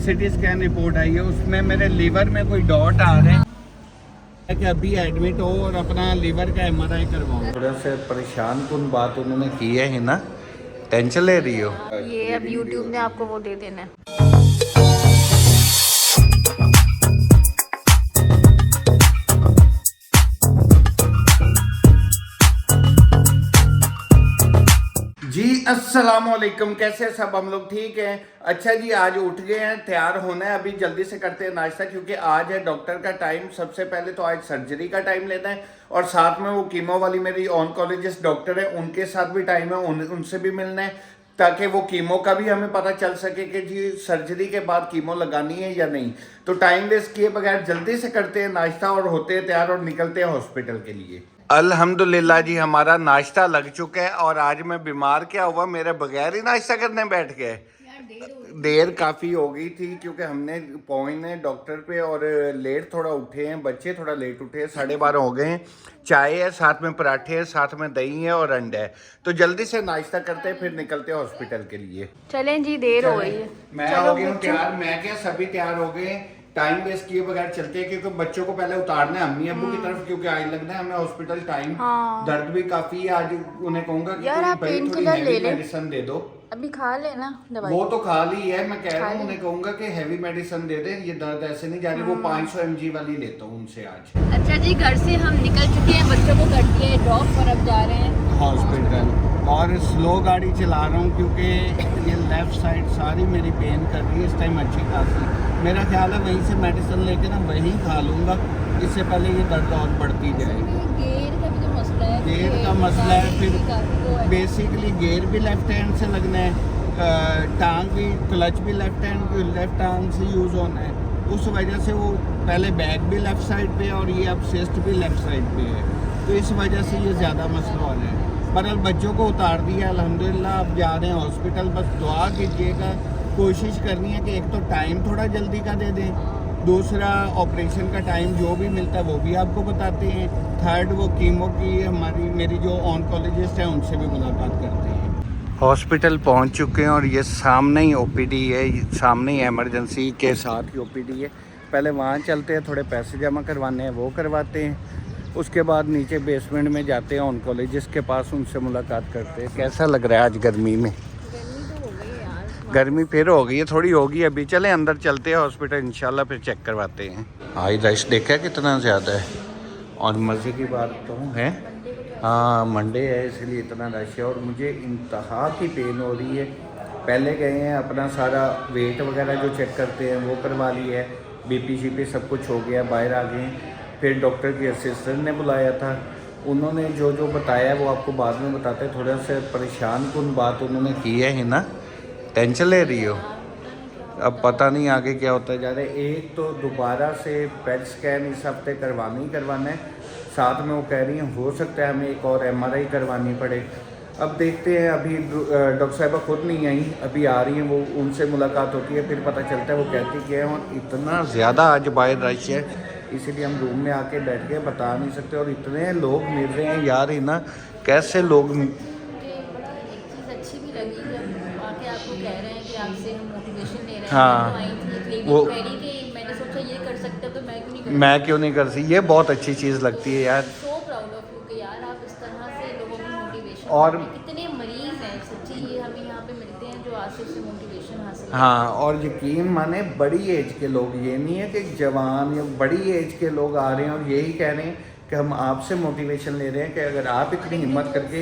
CT scan report आई है, उसमें मेरे लीवर में कोई डॉट आ रहे हैं कि अभी एडमिट हो और अपना लीवर का एमआरआई करवाओ। थोड़ा से परेशान कुन बात उन्होंने की है ना, टेंशन ले रही हो। ये अब यूट्यूब ने आपको वो दे देना है। जी अस्सलाम वालेकुम, कैसे हैं सब? हम लोग ठीक हैं। अच्छा जी, आज उठ गए हैं, तैयार होना है, अभी जल्दी से करते हैं नाश्ता क्योंकि आज है डॉक्टर का टाइम। सबसे पहले तो आज सर्जरी का टाइम लेना है और साथ में वो कीमो वाली मेरी ऑन्कोलॉजिस्ट डॉक्टर है, उनके साथ भी टाइम है, उनसे भी मिलना है ताकि वो कीमो का भी हमें पता चल सके कि जी सर्जरी के बाद कीमो लगानी है या नहीं। तो टाइम वेस्ट किए बगैर जल्दी से करते हैं नाश्ता और होते हैं तैयार और निकलते हैं हॉस्पिटल के लिए। अल्हम्दुलिल्लाह जी, हमारा नाश्ता लग चुका है और आज मैं बीमार क्या हुआ, मेरे बगैर ही नाश्ता करने बैठ गए। देर काफ़ी हो गई थी क्योंकि हमने पहुंचने डॉक्टर पे और लेट थोड़ा उठे हैं, बच्चे थोड़ा लेट उठे हैं, 12:30 हो गए हैं। चाय है, साथ में पराठे है, साथ में दही है और अंडा है। तो जल्दी से नाश्ता करते हैं फिर निकलते हैं हॉस्पिटल के लिए। चलें जी, देर हो गई है। मैं हो गया हूँ तैयार, मैं क्या सभी तैयार हो गए। टाइम वेस्ट किए बगैर चलते हैं क्योंकि बच्चों को पहले उतारना है अम्मी अब्बू की तरफ, क्योंकि आज लगना है हमें हॉस्पिटल टाइम। दर्द भी काफी है आज। उन्हें कहूंगा कि यार, आप पेन किलर ले लें, मेडिसिन दे दो। अभी खा लेना दवाई। वो तो खा ली है, मैं कह रहा हूँ उन्हें कहूंगा कि हैवी मेडिसिन दे दे, ये दर्द ऐसे नहीं जा रही। वो 500 mg वाली लेता हूँ उनसे आज। अच्छा जी, घर से हम निकल चुके हैं, बच्चों को कर दिया ड्रॉप और अब जा रहे हैं हॉस्पिटल। और स्लो गाड़ी चला रहा हूँ क्योंकि ये लेफ्ट साइड सारी मेरी पेन कर रही है इस टाइम अच्छी खासी। मेरा ख्याल है वहीं से मेडिसिन लेके ना वहीं खा लूँगा, इससे पहले ये दर्द और बढ़ती जाएगी। गेयर का भी तो मसला है, गेयर का मसला है, फिर बेसिकली गेयर भी लेफ्ट हैंड से लगना है, टांग भी, क्लच भी लेफ्ट टांग से यूज़ होना है। उस वजह से वो पहले बैक भी लेफ्ट साइड पे है और ये अब सिस्ट भी लेफ्ट साइड पे है, तो इस वजह से ये ज़्यादा मसला हो रहा है। पर बच्चों को उतार दिया अल्हम्दुलिल्लाह, अब जा रहे हैं हॉस्पिटल। बस दुआ कीजिएगा, कोशिश करनी है कि एक तो टाइम थोड़ा जल्दी का दे दें, दूसरा ऑपरेशन का टाइम जो भी मिलता है वो भी आपको बताते हैं, थर्ड वो कीमो की मेरी जो ऑन्कोलॉजिस्ट है उनसे भी मुलाकात करते हैं। हॉस्पिटल पहुंच चुके हैं और ये सामने ही ओपीडी है, सामने ही इमरजेंसी के साथ ही ओपीडी है। पहले वहाँ चलते हैं, थोड़े पैसे जमा करवाने हैं वो करवाते हैं, उसके बाद नीचे बेसमेंट में जाते हैं ऑन्कोलॉजिस्ट के पास, उनसे मुलाकात करते हैं। कैसा लग रहा है आज गर्मी में? गर्मी फिर हो गई है, थोड़ी होगी अभी। चले अंदर चलते हैं हॉस्पिटल, इंशाल्लाह फिर चेक करवाते हैं। आज रश देखा कितना ज़्यादा है और मज़े की बात तो है, हाँ मंडे है इसलिए इतना रश है। और मुझे इंतहा की पेन हो रही है। पहले गए हैं, अपना सारा वेट वगैरह जो चेक करते हैं वो करवा लिया है, बीपी शीपी सब कुछ हो गया, बाहर आ गए हैं। फिर डॉक्टर की असिस्टेंट ने बुलाया था, उन्होंने जो जो बताया वो आपको बाद में बताते हैं। थोड़ा सा परेशान कुन बात उन्होंने की है ना, टेंशन ले रही हो। अब पता नहीं आगे क्या होता जा रहा है। एक तो दोबारा से पेट स्कैन इस हफ्ते करवाना है, साथ में वो कह रही हैं हो सकता है हमें एक और एमआरआई करवानी पड़े। अब देखते हैं, अभी डॉक्टर साहिबा खुद नहीं आई, अभी आ रही हैं वो, उनसे मुलाकात होती है फिर पता चलता है वो कहती क्या है। और इतना ज़्यादा आज बाहर रश है इसीलिए हम रूम में आके बैठ के बता नहीं सकते। और इतने लोग मिल रहे हैं यार, ही ना कैसे लोग। मुझे बड़ा एक चीज़ अच्छी भी लगी जब आके आपको कह रहे हैं कि आपसे हम मोटिवेशन ले रहे हैं। हाँ, तो आई थी एक लेडी वो कह रही कि मैंने सोचा ये कर सकते हो तो मैं क्यों नहीं कर सकती। ये बहुत अच्छी चीज़ लगती है यार। सो प्राउड ऑफ यू कि यार आप इस तरह से लोगों की मोटिवेशन। और कितने मरीज हैं सच्ची, ये हमें यहाँ पे मिलते हैं जो आसिफ से मोटिवेशन हासिल। हाँ, और यकीन माने बड़ी एज के लोग, ये नहीं है कि जवान या बड़ी एज के लोग आ रहे हैं और यही कह रहे हैं कि हम आपसे मोटिवेशन ले रहे हैं कि अगर आप इतनी हिम्मत करके।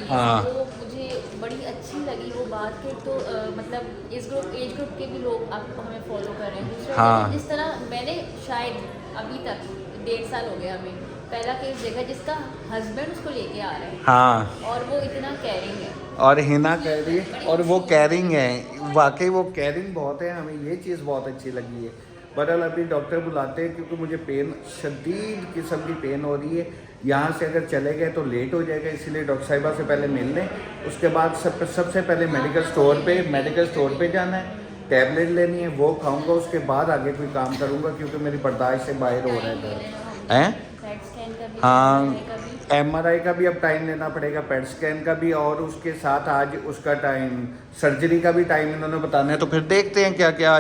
हाँ, वो मुझे बड़ी अच्छी लगी वो बात कि तो मतलब एज ग्रुप के भी लोग आपको हमें फॉलो कर रहे हैं। दूसरा हाँ, जिस तरह मैंने शायद अभी तक 1.5 साल हो गया हमें पहला केस देखा जिसका हस्बैंड उसको लेके आ रहे हैं। हाँ, और वो इतना केयरिंग है और हिना कह रही है और वो केयरिंग है, वाकई वो केयरिंग बहुत है, हमें ये चीज़ बहुत अच्छी लगी है। बहरहाल अभी डॉक्टर बुलाते हैं क्योंकि मुझे पेन, शदीद किस्म की पेन हो रही है। यहाँ से अगर चले गए तो लेट हो जाएगा, इसीलिए डॉक्टर साहिबा से पहले मिल लें। उसके बाद सबसे पहले मेडिकल स्टोर पे जाना है, टैबलेट लेनी है, वो खाऊंगा, उसके बाद आगे कोई काम करूँगा क्योंकि मेरी बर्दाश्त से बाहर हो रहा है दर्द। हैं? पेट स्कैन का भी, हाँ, का भी। MRI का भी अब टाइम लेना पड़ेगा, पेट स्कैन का भी, और उसके साथ आज उसका टाइम, सर्जरी का भी टाइम इन्होंने बताना है। तो फिर देखते हैं क्या क्या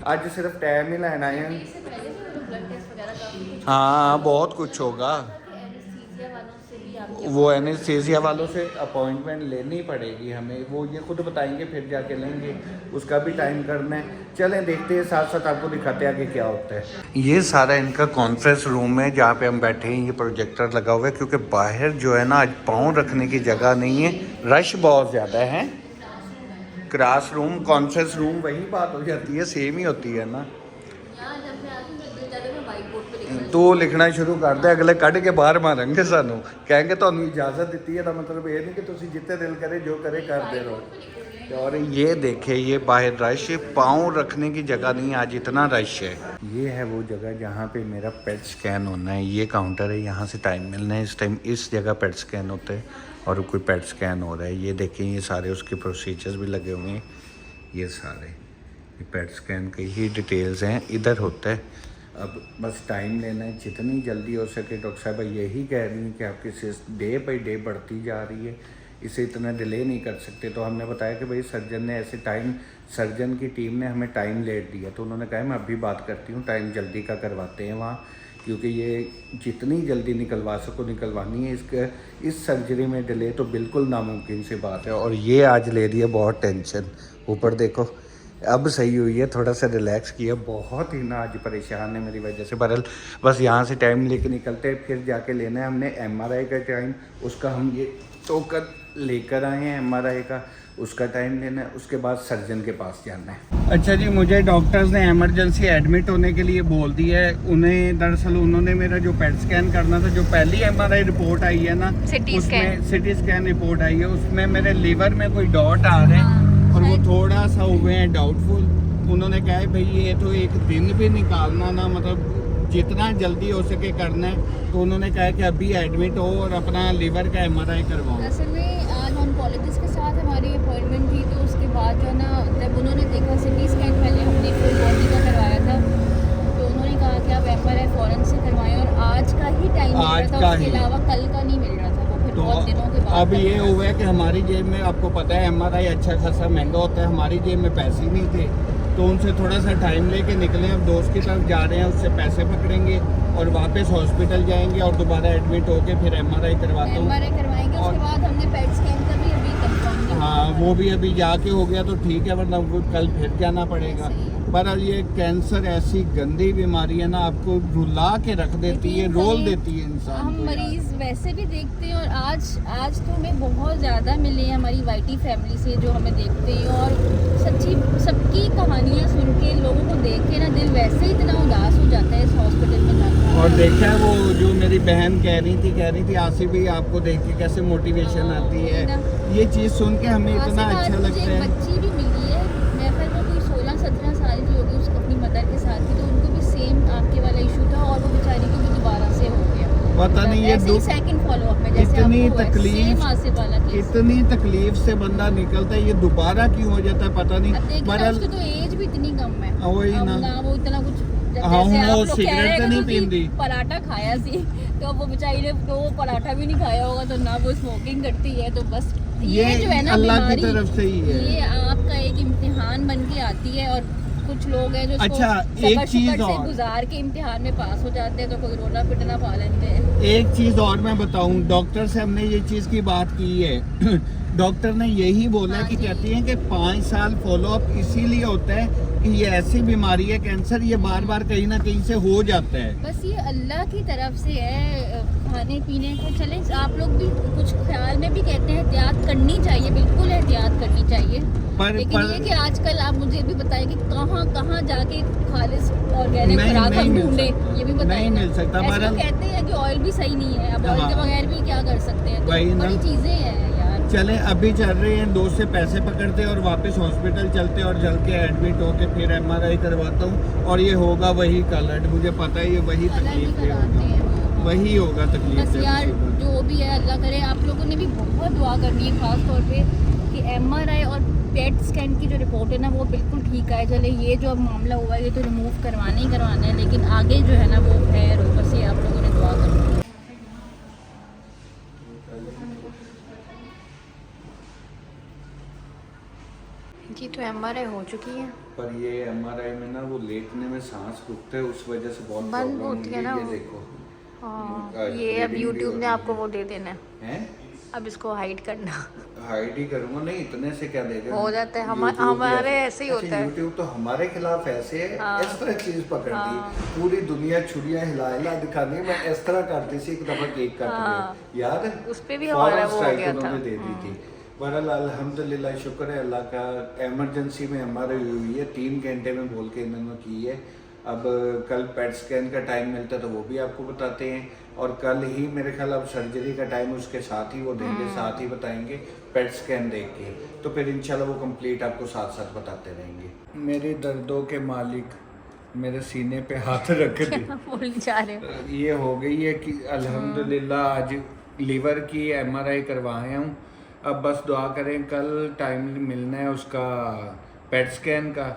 आज सिर्फ टाइम ही लेना है। इससे पहले जो ब्लड टेस्ट वगैरह काफी कुछ हाँ बहुत कुछ होगा। एनेस्थीसिया वालों से भी आपके वो एनेस्थीसिया वालों से अपॉइंटमेंट लेनी पड़ेगी हमें, वो ये खुद बताएंगे, फिर जाके लेंगे, उसका भी टाइम करना है। चलें देखते हैं, साथ साथ आपको दिखाते हैं आगे क्या होता है। ये सारा इनका कॉन्फ्रेंस रूम है जहाँ पे हम बैठे हैं। ये प्रोजेक्टर लगा हुआ है क्योंकि बाहर जो है ना आज पाँव रखने की जगह नहीं है, रश बहुत ज़्यादा है। क्लास रूम कॉन्फ्रेंस रूम वही बात हो जाती है, सेम ही होती है ना। यहाँ जब मैं आती हूँ तो ज़्यादा मैं वाइट बोर्ड पे लिखना तो लिखना शुरू कर दे, अगले कढ़ के बाहर मारेंगे सानू, कहेंगे ਤੁਹਾਨੂੰ इजाजत दी है। तो मतलब ये नहीं कि तुम जितने दिल करे जो करे करते रहो। और ये देखे, ये बाहर रश, पाँव रखने की जगह नहीं, आज इतना रश है। ये है वो जगह जहाँ पे मेरा पेट स्कैन होना है। ये काउंटर है, यहाँ से टाइम मिलना है। इस टाइम इस जगह पेट स्कैन होता है और कोई पेट स्कैन हो रहा है। ये देखें, ये सारे उसके प्रोसीजर्स भी लगे हुए हैं। ये सारे ये पेट स्कैन की ही डिटेल्स हैं, इधर होता है। अब बस टाइम लेना है, जितनी जल्दी हो सके। डॉक्टर साहब यही कह रही हैं कि आपकी सिस्ट डे बाई डे बढ़ती जा रही है, इसे इतना डिले नहीं कर सकते। तो हमने बताया कि भाई सर्जन ने ऐसे टाइम, सर्जन की टीम ने हमें टाइम लेट दिया, तो उन्होंने कहा मैं अभी बात करती हूँ, टाइम जल्दी का करवाते हैं वहाँ, क्योंकि ये जितनी जल्दी निकलवा सको निकलवानी है। इस सर्जरी में डिले तो बिल्कुल नामुमकिन सी बात है। और ये आज ले रही है बहुत टेंशन। ऊपर देखो, अब सही हुई है, थोड़ा सा रिलैक्स किया। बहुत ही ना आज परेशान है मेरी वजह से। बहरहाल बस यहाँ से टाइम लेके निकलते हैं, फिर जाके लेना है हमने MRI का टाइम। उसका हम ये टोकन लेकर आए हैं MRI का, उसका टाइम लेना है। उसके बाद सर्जन के पास जाना है। अच्छा जी, मुझे डॉक्टर्स ने इमरजेंसी एडमिट होने के लिए बोल दिया है। उन्हें दरअसल उन्होंने मेरा जो पेट स्कैन करना था, जो पहली MRI रिपोर्ट आई है ना, उसमें सिटी स्कैन रिपोर्ट आई है, उसमें मेरे लीवर में कोई डॉट आ रहे हैं और वो थोड़ा सा हुए हैं डाउटफुल। उन्होंने कहा है भाई ये तो एक दिन भी निकालना ना, मतलब जितना जल्दी हो सके करना है। तो उन्होंने कहा कि अभी एडमिट हो और अपना लीवर का MRI करवाओ। असल में आज ऑन्कोलॉजिस्ट के साथ हमारी अपॉइंटमेंट थी, तो उसके बाद जो है ना, जब उन्होंने देखा सिटी स्कैन पहले हमने फुल बॉडी का करवाया था, तो उन्होंने कहा कि आप MRI फ़ौरन से करवाएं। और आज का ही टाइम मिल रहा था, उसके अलावा कल का नहीं मिल रहा था। वो फिर बहुत दिनों के बाद अब ये हुआ है कि हमारी जेब में, आपको पता है MRI अच्छा खासा महंगा होता है, हमारी जेब में पैसे ही नहीं थे, तो उनसे थोड़ा सा टाइम लेके निकले। अब दोस्त की तरफ जा रहे हैं, उससे पैसे पकड़ेंगे और वापस हॉस्पिटल जाएंगे और दोबारा एडमिट होके फिर MRI करवाता हूँ। MRI करवाएंगे, उसके बाद हमने पेट स्कैन का भी अभी कंफर्म नहीं। हाँ, वो भी अभी जाके हो गया तो ठीक है, वरना वो कल फिर जाना पड़ेगा। पर ये कैंसर ऐसी गंदी बीमारी है ना, आपको रुला के रख देती है, रोल देती है इंसान हम को। मरीज वैसे भी देखते हैं, और आज तो हमें बहुत ज़्यादा मिले हैं हमारी वाईटी फैमिली से जो हमें देखते हैं। और सच्ची सबकी कहानियाँ सुन के, लोगों को देख के ना दिल वैसे ही इतना उदास हो जाता है इस हॉस्पिटल में जाकर। और देखा है वो जो मेरी बहन कह रही थी आसिफ भी, आपको देख के कैसे मोटिवेशन आती है। ये चीज़ सुन के हमें इतना अच्छा लगता है। बच्ची भी मिली है, मैं फिर वो कोई 16-17 साल की होगी, उसको अपनी मदर के साथ थी, तो उनको भी सेम आपके वाला इशू था और वो बेचारी को भी दोबारा से हो गया। पता नहीं ये सेकंड फॉलोअप में जैसे इतनी आपको हुआ है, तकलीफ, सेम आसिफ वाला केस। इतनी तकलीफ से बंदा निकलता है, ये दोबारा क्यों हो जाता है पता नहीं। बहरहाल उसकी तो एज भी इतनी कम है, वही अब ना वो इतना कुछ हाँ, जैसे आप वो लोग कह रहे सिगरेट हैं तो कि नहीं तुसी पींदी, पराठा खाया सी, तो वो बेचारी ने तो वो पराठा भी नहीं खाया होगा, तो ना वो स्मोकिंग करती है। तो बस ये जो है ना अल्लाह की बीमारी, तरफ से ही है। ये आपका एक इम्तिहान बन के आती है। और कुछ लोग हैं जो अच्छा, इसको एक सबर चीज़ शुक्र से और, गुजार के इम्तिहान में पास हो जाते हैं, तो कोई रोना पिटना पा लेते हैं। एक चीज़ और मैं बताऊं, डॉक्टर से हमने ये चीज़ की बात की है। डॉक्टर ने यही बोला हाँ कि जी। कहती हैं कि 5 साल फॉलोअप इसीलिए होता है कि ये ऐसी बीमारी है कैंसर, ये बार बार कहीं ना कहीं से हो जाता है। बस ये अल्लाह की तरफ से है। खाने पीने को चले, आप लोग भी कुछ ख्याल में भी कहते हैं एहतियात करनी चाहिए, बिल्कुल एहतियात करनी चाहिए। लेकिन ये कि आजकल आप मुझे भी बताएं कि कहाँ कहाँ जाके खालिस ऑर्गेनिक खुराक हम ढूंढे, ये भी बताएं। नहीं मिल सकता। ऐसे तो कहते हैं कि ऑयल भी सही नहीं है, अब ऑयल के बगैर भी क्या कर सकते हैं, तो बड़ी चीजें हैं यार। चले अभी चल रहे हैं, दोस्त से पैसे पकड़ते और वापस हॉस्पिटल चलते और जल के एडमिट होके फिर MRI करवाता हूँ। और ये होगा वही कलर, मुझे पता है ये वही तकलीफ है, वही होगा तकलीफ। बस यार जो भी है अल्लाह करे। आप लोगों ने भी बहुत दुआ करनी है खास तौर पे कि MRI और पेट स्कैन की जो रिपोर्ट है ना वो बिल्कुल ठीक आए। चले ये जो अब मामला हुआ है ये तो रिमूव करवाना ही करवाना है, लेकिन आगे जो है ना वो खैर हो, बस ये आप लोगों ने दुआ करनी है। इसकी तो MRI हो चुकी है, पर ये MRI में ना वो लेटने में सांस रुकते है, उस वजह से बहुत बंद प्रॉब्लम होती है हुई ना ये वो। देखो। हाँ, ये अब bleeding भी YouTube हो ने रही आपको है। वो दे देना है, हैं? अब इसको हाइड करना। हाइड ही करूंगा, नहीं इतने से क्या देगा, हो जाता है, YouTube भी हमारे ऐसे ही होता है। YouTube तो हमारे खिलाफ ऐसे है, हाँ। इस तरह चीज पकड़ दी, हाँ। पूरी दुनिया छुरियां हिला हिला दिखानी। मैं इस तरह करती थी एक दफा केक काट हाँ। रहे, याद है? उस पे भी फौरन हमारा वो हो strike गया था। उन्होंने दे दी थी। बहरहाल अल्हम्दुलिल्लाह, शुक्र है अल्लाह का, इमरजेंसी में हमारी हुई है, 3 घंटे में बोल के इन्होंने की है। अब कल पेट स्कैन का टाइम मिलता है तो वो भी आपको बताते हैं, और कल ही मेरे ख्याल अब सर्जरी का टाइम उसके साथ ही वो देंगे, साथ ही बताएंगे पेट स्कैन देख के, तो फिर इंशाल्लाह वो कंप्लीट आपको साथ साथ बताते रहेंगे। मेरे दर्दों के मालिक मेरे सीने पे हाथ रख दे। भूल जा रहे हो। ये हो गई है कि अल्हम्दुलिल्लाह आज लीवर की MRI करवाए हूँ। अब बस दुआ करें, कल टाइम मिलना है उसका पेट स्कैन का।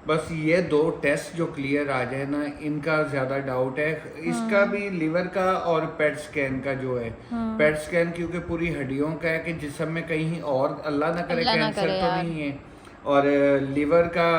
बस ये 2 टेस्ट जो क्लियर आ जाए ना, इनका ज़्यादा डाउट है, इसका भी लीवर का और पेट स्कैन का जो है। पेट स्कैन क्योंकि पूरी हड्डियों का है कि जिस्म में कहीं और अल्लाह ना करे कैंसर तो नहीं है, और लीवर का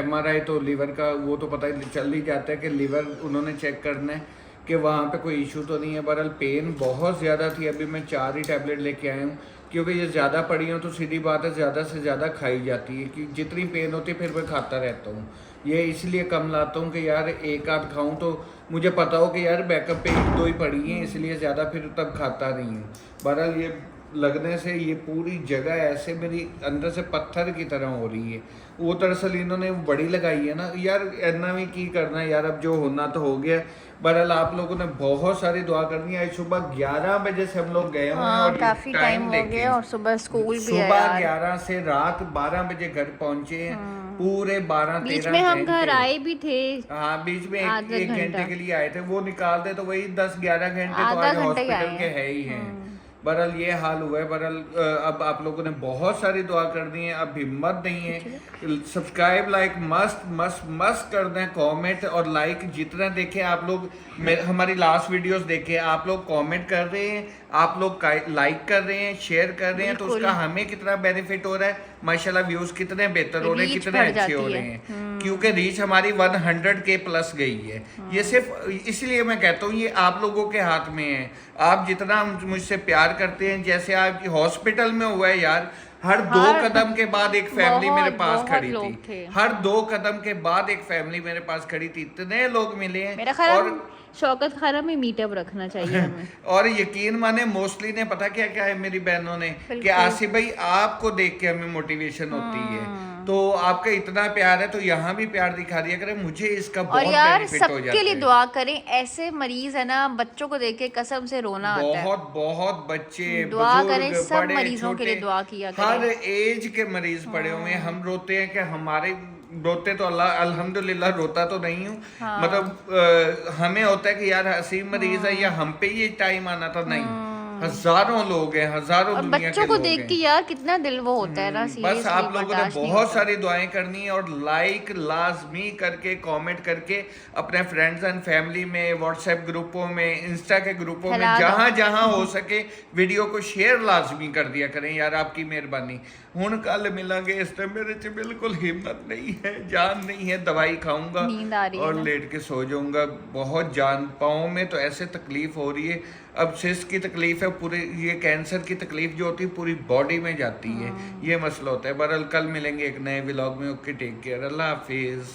MRI तो लीवर का वो तो पता ही चल ही जाता है कि लीवर उन्होंने चेक करना है कि वहाँ पे कोई इशू तो नहीं है। बहरहाल पेन बहुत ज़्यादा थी, अभी मैं 4 ही टैबलेट लेके आया हूँ, क्योंकि ये ज़्यादा पड़ी हो तो सीधी बात है ज़्यादा से ज़्यादा खाई जाती है, कि जितनी पेन होती है फिर मैं खाता रहता हूँ। ये इसलिए कम लाता हूँ कि यार एक आध खाऊँ तो मुझे पता हो कि यार बैकअप पे 1-2 ही पड़ी हैं, इसलिए ज़्यादा फिर तब खाता नहीं हूँ। बहरहाल ये लगने से ये पूरी जगह ऐसे मेरी अंदर से पत्थर की तरह हो रही है। वो दरअसल इन्होंने बड़ी लगाई है ना यार, इतना भी की करना है यार, अब जो होना तो हो गया। बहरहाल आप लोगों ने बहुत सारी दुआ करनी है। आज सुबह 11 बजे से हम लोग गए हुए हैं और काफी टाइम हो गया, और सुबह स्कूल भी है सुबह यार। 11 से रात 12 बजे घर पहुंचे हैं। पूरे 12-13 बीच में हम घर आए भी थे, हाँ बीच में आधा एक घंटे घंटा। के लिए आए थे, वो निकाल दे तो वही 10-11 घंटे तो आधा आज घंटे ही आए हॉस्पिटल के हैं। है ही हैं। बहरहाल ये हाल हुआ है। बहरहाल अब आप लोगों ने बहुत सारी दुआ करनी है, अब हिम्मत नहीं है। Subscribe like must must must कर दें, कमेंट और लाइक जितना देखें आप लोग, हमारी लास्ट वीडियोस देखें, आप लोग कमेंट कर रहे हैं, आप लोग लाइक कर रहे हैं, शेयर कर रहे हैं, तो उसका हमें कितना बेनिफिट हो रहा है। माशाल्लाह व्यूज कितने बेहतर हो रहे हैं, कितने अच्छे हो रहे हैं, क्योंकि रीच हमारी 100K प्लस गई है। ये सिर्फ इसलिए मैं कहता हूँ ये आप लोगों के हाथ में है। आप जितना मुझसे प्यार करते हैं, जैसे आपकी हॉस्पिटल में हुआ है यार, हर 2 कदम के बाद एक फैमिली मेरे पास खड़ी थी, हर 2 कदम के बाद एक फैमिली मेरे पास खड़ी थी, इतने लोग मिले हैं। और शौकत खाना में मीटअप रखना चाहिए हमें। और यकीन माने मोस्टली ने पता क्या क्या है मेरी बहनों ने, कि आसिफ भाई आपको देख के हमें मोटिवेशन होती है, तो आपका इतना प्यार है तो यहाँ भी प्यार दिखा दिया करें, मुझे इसका बहुत और यार बेनिफिट हो जाता है। सबके लिए दुआ करें, ऐसे मरीज है ना, बच्चों को देख के कसम से रोना आता है। बहुत बहुत बच्चे दुआ बुजुर्ग, करें, सब बड़े, मरीजों के छोटे, लिए दुआ किया करें। हर एज के मरीज पड़े हुए हैं। हम रोते हैं कि हमारे रोते तो अल्हम्दुलिल्लाह रोता तो नहीं हूँ, मतलब हमें होता है कि यार हसीम मरीज है या हम पे ये टाइम आना था, नहीं, हजारों लोग हैं, हजारों और दुनिया के बच्चों को लोग देख हैं। के यार कितना दिल वो होता है ना, बस सीरियसली आप लोगों ने बर्दाश्त नहीं बहुत होता। सारी दुआएं करनी है, और लाइक लाजमी करके, कमेंट करके अपने फ्रेंड्स एंड फैमिली में, व्हाट्सएप ग्रुपों में, इंस्टा के ग्रुपों में, जहां जहां हो सके वीडियो को शेयर लाजमी कर दिया करें यार, आपकी मेहरबानी। हुण कल मिलांगे, इस टाइम मेरे च बिल्कुल हिम्मत नहीं है, जान नहीं है, दवाई खाऊंगा नींद आ रही है और ना। लेट के सो जाऊंगा। बहुत जान, पाँव में तो ऐसे तकलीफ हो रही है, अब सिस्ट की तकलीफ है, पूरे ये कैंसर की तकलीफ जो होती है पूरी बॉडी में जाती है, ये मसला होता है। बहरहाल कल मिलेंगे एक नए व्लॉग में। ओके, टेक केयर, अल्लाह हाफिज।